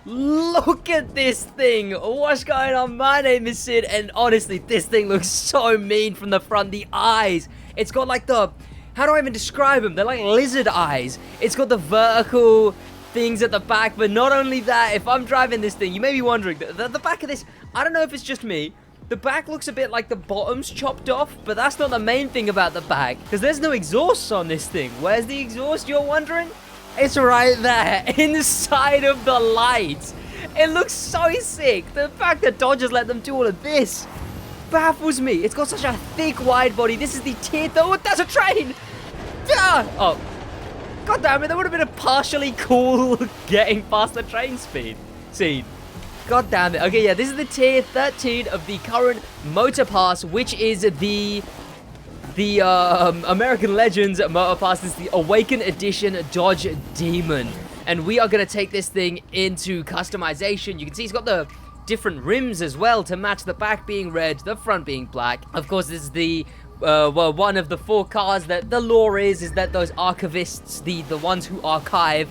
Look at this thing. What's going on? My name is Sid, and honestly, this thing looks so mean from the front. The eyes. It's got like the... How do I even describe them? They're like lizard eyes. It's got the vertical things at the back, but not only that, if I'm driving this thing, you may be wondering, the back of this, I don't know if it's just me, the back looks a bit like the bottom's chopped off, but that's not the main thing about the back, because there's no exhaust on this thing. Where's the exhaust, you're wondering? It's right there, inside of the lights. It looks so sick. The fact that Dodge has let them do all of this baffles me. It's got such a thick, wide body. This is the tier... Oh, that's a train! Ah! Oh. God damn it, that would have been a partially cool getting past the train scene. God damn it. Okay, yeah, this is the tier 13 of the current Motorpass, which is the American Legends Motorpass. This is the Awakened Edition Dodge Demon. And we are going to take this thing into customization. You can see it's got the different rims as well to match the back being red, the front being black. Of course, this is the... well, one of the 4 cars that the lore is that those archivists, the ones who archive,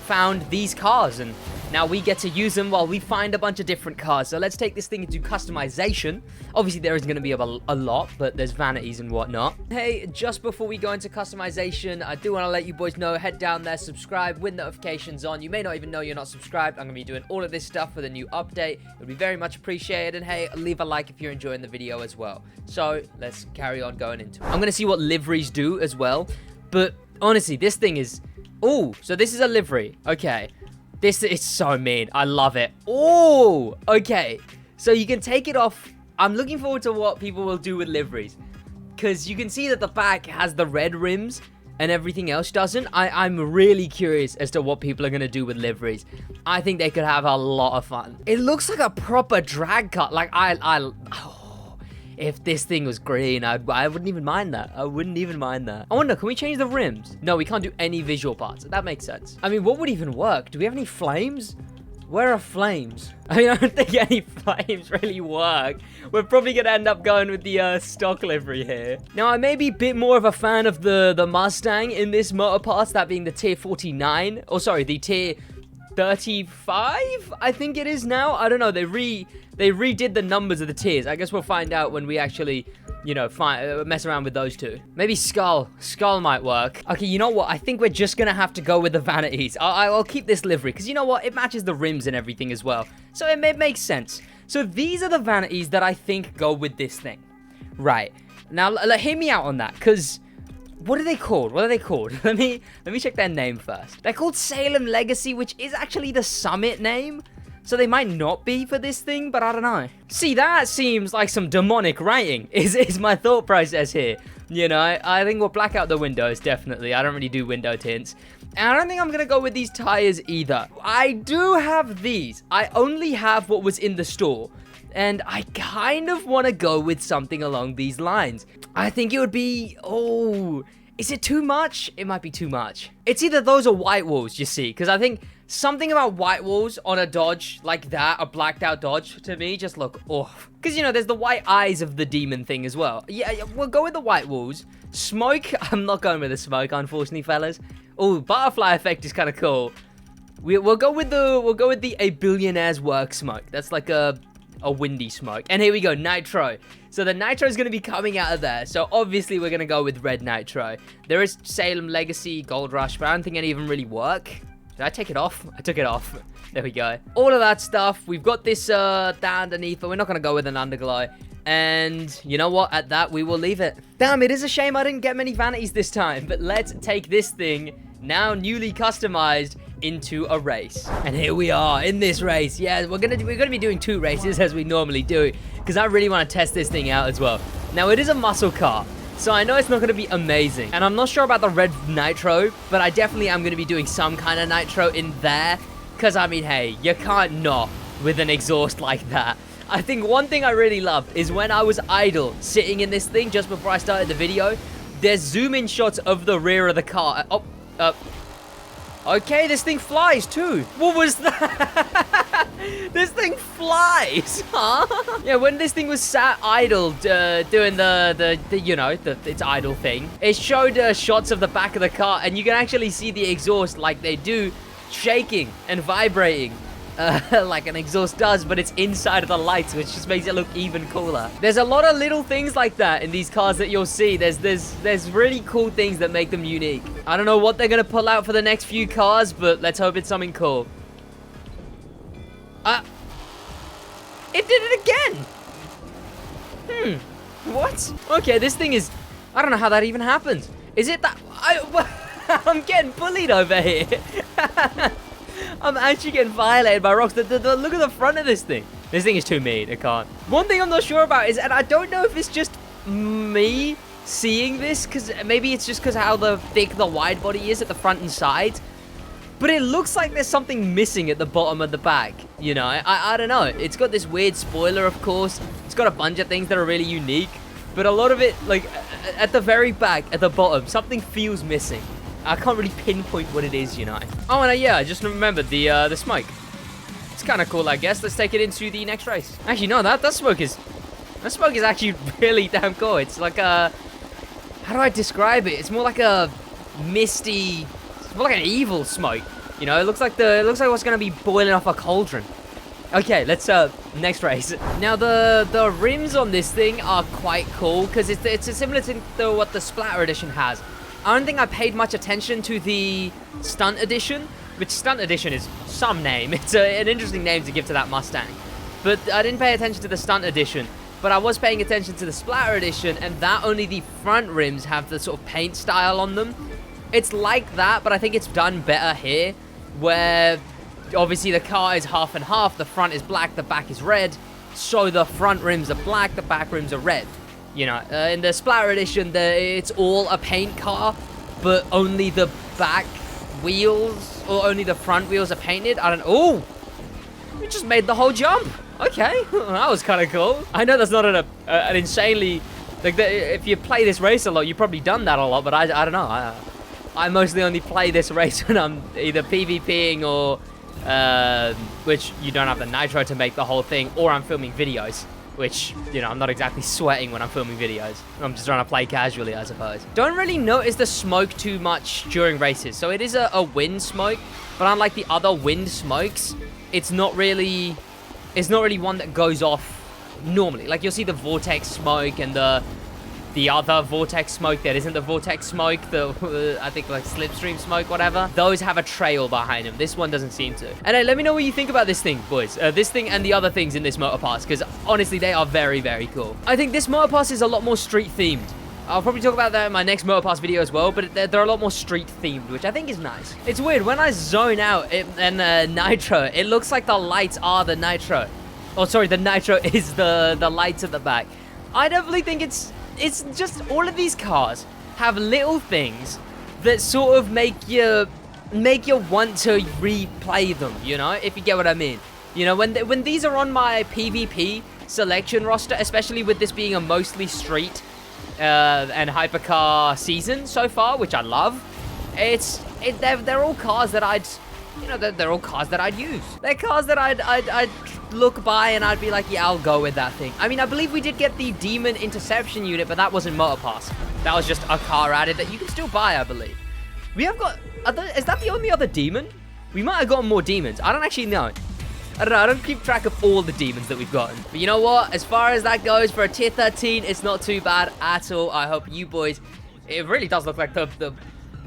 found these cars, and now we get to use them while we find a bunch of different cars. So let's take this thing into customization. Obviously, there isn't going to be a lot, but there's vanities and whatnot. Hey, just before we go into customization, I do want to let you boys know, head down there, subscribe with notifications on. You may not even know you're not subscribed. I'm going to be doing all of this stuff with a new update. It would be very much appreciated. And hey, leave a like if you're enjoying the video as well. So let's carry on going into it. I'm going to see what liveries do as well. But honestly, this thing is... Oh, so this is a livery. Okay. This is so mean. I love it. Oh, okay. So you can take it off. I'm looking forward to what people will do with liveries, because you can see that the back has the red rims and everything else doesn't. I'm really curious as to what people are going to do with liveries. I think they could have a lot of fun. It looks like a proper drag car. Like, if this thing was green, I wouldn't even mind that. I wouldn't even mind that. I wonder, can we change the rims? No, we can't do any visual parts. That makes sense. I mean, what would even work? Do we have any flames? Where are flames? I mean, I don't think any flames really work. We're probably going to end up going with the stock livery here. Now, I may be a bit more of a fan of the Mustang in this Motorpass, that being the tier 49. Oh, sorry, the tier 35, I think it is now. I don't know. They redid the numbers of the tiers. I guess we'll find out when we actually, you know, mess around with those two. Maybe Skull. Skull might work. Okay, you know what? I think we're just going to have to go with the Vanities. I'll keep this livery, because you know what? It matches the rims and everything as well. So it makes sense. So these are the Vanities that I think go with this thing. Right. Now, hear me out on that, because... What are they called? What are they called? Let me check their name first. They're called Salem Legacy, which is actually the Summit name. So they might not be for this thing, but I don't know. See, that seems like some demonic writing, is my thought process here. You know, I think we'll black out the windows, definitely. I don't really do window tints. And I don't think I'm going to go with these tires either. I do have these. I only have what was in the store. And I kind of want to go with something along these lines. I think it would be... Oh, is it too much? It might be too much. It's either those or white walls, you see. Because I think something about white walls on a Dodge like that, a blacked out Dodge, to me, just look off. Because, you know, there's the white eyes of the demon thing as well. Yeah, we'll go with the white walls. Smoke, I'm not going with the smoke, unfortunately, fellas. Oh, butterfly effect is kind of cool. We'll go with the A Billionaire's Work smoke. That's like a windy smoke. And here we go, nitro. So the nitro is going to be coming out of there. So obviously we're going to go with red nitro. There is Salem Legacy, Gold Rush, but I don't think any of them really work. Did I take it off? I took it off. There we go. All of that stuff. We've got this down underneath, but we're not going to go with an underglow. And you know what? At that, we will leave it. Damn, it is a shame I didn't get many vanities this time. But let's take this thing, now newly customized, into a race. And here we are in this race. Yeah, we're gonna be doing 2 races as we normally do, because I really want to test this thing out as well. Now, it is a muscle car, so I know it's not going to be amazing. And I'm not sure about the red nitro, but I definitely am going to be doing some kind of nitro in there, because I mean, hey, you can't not with an exhaust like that. I think one thing I really loved is when I was idle sitting in this thing just before I started the video, there's zoom in shots of the rear of the car. Okay, this thing flies too. What was that? This thing flies, huh? Yeah, when this thing was sat idle doing its idle thing, it showed shots of the back of the car, and you can actually see the exhaust like they do shaking and vibrating. like an exhaust does, but it's inside of the lights, which just makes it look even cooler. There's a lot of little things like that in these cars that you'll see. There's really cool things that make them unique. I don't know what they're gonna pull out for the next few cars, but let's hope it's something cool. It did it again. What? Okay, this thing is... I don't know how that even happened. Is it that... I'm getting bullied over here. I'm actually getting violated by rocks. Look at the front of this thing. This thing is too mean. It can't. One thing I'm not sure about is, and I don't know if it's just me seeing this, because maybe it's just because how thick the wide body is at the front and side, but it looks like there's something missing at the bottom of the back. You know, I don't know. It's got this weird spoiler, of course. It's got a bunch of things that are really unique, but a lot of it, like at the very back, at the bottom, something feels missing. I can't really pinpoint what it is, you know. Oh, and yeah, I just remembered the smoke. It's kind of cool, I guess. Let's take it into the next race. Actually, no, that smoke is actually really damn cool. It's like a, how do I describe it? It's more like a misty, it's more like an evil smoke. You know, it looks like what's gonna be boiling off a cauldron. Okay, let's next race. Now the rims on this thing are quite cool because it's similar to what the Splatter Edition has. I don't think I paid much attention to the Stunt Edition, which Stunt Edition is some name. It's an interesting name to give to that Mustang. But I didn't pay attention to the Stunt Edition, but I was paying attention to the Splatter Edition, and that only the front rims have the sort of paint style on them. It's like that, but I think it's done better here, where obviously the car is half and half. The front is black, the back is red. So the front rims are black, the back rims are red. You know, in the Splatter Edition, it's all a paint car, but only the back wheels, or only the front wheels are painted. I don't... Oh! We just made the whole jump! Okay, that was kind of cool. I know that's not an insanely... Like, if you play this race a lot, you've probably done that a lot, but I don't know. I mostly only play this race when I'm either PvPing or... which you don't have the nitro to make the whole thing, or I'm filming videos. Which, you know, I'm not exactly sweating when I'm filming videos. I'm just trying to play casually, I suppose. Don't really notice the smoke too much during races. So it is a wind smoke, but unlike the other wind smokes, it's not really one that goes off normally. Like, you'll see the vortex smoke and the other vortex smoke that isn't the vortex smoke, I think like slipstream smoke, whatever. Those have a trail behind them. This one doesn't seem to. And let me know what you think about this thing, boys. This thing and the other things in this Motorpass, because honestly, they are very, very cool. I think this Motorpass is a lot more street themed. I'll probably talk about that in my next Motorpass video as well, but they're a lot more street themed, which I think is nice. It's weird, when I zone out and nitro, it looks like the lights are the nitro. Oh, sorry, the nitro is the lights at the back. I definitely think it's just all of these cars have little things that sort of make you want to replay them, you know, if you get what I mean. You know, when these are on my PvP selection roster, especially with this being a mostly street and hypercar season so far, which I love, they're all cars that I'd, you know, they're all cars that I'd use. They're cars that I'd look by and I'd be like, yeah, I'll go with that thing. I mean, I believe we did get the Demon Interception unit, but that wasn't Motorpass. That was just a car added that you can still buy, I believe. We have got... is that the only other demon? We might have gotten more demons. I don't actually know. I don't know. I don't keep track of all the demons that we've gotten. But you know what? As far as that goes, for a tier 13, it's not too bad at all. I hope you boys... It really does look like the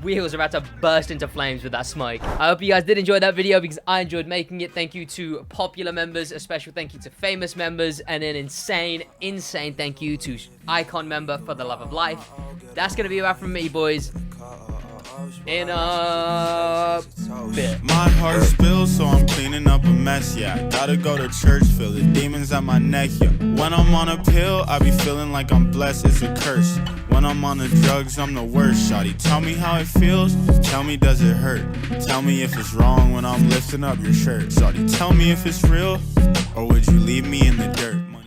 wheels are about to burst into flames with that smoke. I hope you guys did enjoy that video because I enjoyed making it. Thank you to popular members, a special thank you to famous members, and an insane thank you to Icon member for the love of life. That's gonna be about from me, boys. In a bit. My heart spills, so I'm cleaning up a mess, yeah. Gotta go to church, feel the demons at my neck, yeah. When I'm on a pill, I be feeling like I'm blessed, it's a curse. When I'm on the drugs, I'm the worst, shawty. Tell me how it feels, tell me does it hurt. Tell me if it's wrong when I'm lifting up your shirt, shawty. Tell me if it's real, or would you leave me in the dirt?